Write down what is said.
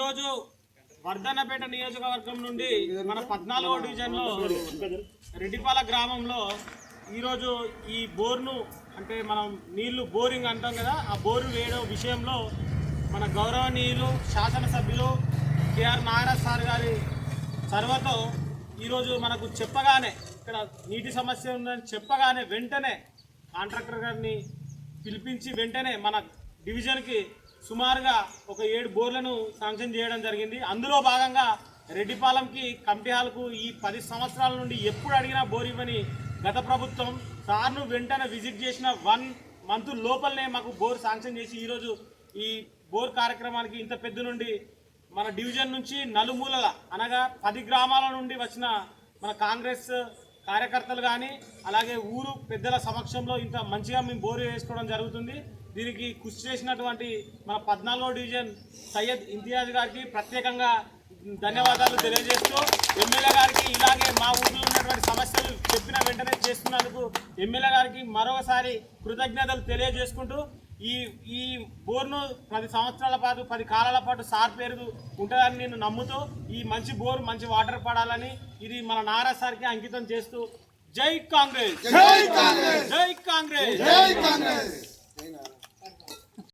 ఈరోజు వర్ధన్నపేట నియోజకవర్గం నుండి మన 14వ డివిజన్లో రెడ్డిపాల గ్రామంలో ఈరోజు ఈ బోర్ను అంటే మనం నీళ్లు బోరింగ్ అంటాం కదా, ఆ బోరు వేయడం విషయంలో మన గౌరవనీయులు శాసనసభ్యులు కేఆర్ నాగరాజ్ సార్ గారి చొరవతో ఈరోజు మనకు చెప్పగానే ఇక్కడ నీటి సమస్య ఉందని చెప్పగానే వెంటనే కాంట్రాక్టర్ గారిని పిలిపించి వెంటనే మన డివిజన్కి సుమారుగా ఒక 7 బోర్లను శాంక్షన్ చేయడం జరిగింది. అందులో భాగంగా రెడ్డిపాలెంకి కమిటీ హాల్కు ఈ 10 సంవత్సరాల నుండి ఎప్పుడు అడిగినా బోర్ ఇవ్వని గత ప్రభుత్వం సార్ను వెంటనే విజిట్ చేసిన 1 మంత్ లోపలనే మాకు బోర్ శాంక్షన్ చేసి ఈరోజు ఈ బోర్ కార్యక్రమానికి ఇంత పెద్ద నుండి మన డివిజన్ నుంచి నలుమూలల అనగా 10 గ్రామాల నుండి వచ్చిన మన కాంగ్రెస్ కార్యకర్తలు కానీ అలాగే ఊరు పెద్దల సమక్షంలో ఇంత మంచిగా మేము బోరు వేసుకోవడం జరుగుతుంది. దీనికి కృషి చేసినటువంటి మన 14వ డివిజన్ సయ్యద్ ఇంతియాజ్ గారికి ప్రత్యేకంగా ధన్యవాదాలు తెలియజేస్తూ, ఎమ్మెల్యే గారికి ఇలాగే మా ఊర్లో ఉన్నటువంటి సమస్యలు చెప్పిన వెంటనే చేస్తున్నందుకు ఎమ్మెల్యే గారికి మరొకసారి కృతజ్ఞతలు తెలియజేసుకుంటూ ఈ బోర్ను 10 సంవత్సరాల పాటు 10 కాలాల పాటు సార్ పేరు ఉంటుందని నేను నమ్ముతూ ఈ మంచి బోర్ మంచి వాటర్ పడాలని ఇది మన నాగరాజ్ సార్కి అంకితం చేస్తూ జై కాంగ్రెస్, జై కాంగ్రెస్, జై కాంగ్రెస్, జై కాంగ్రెస్.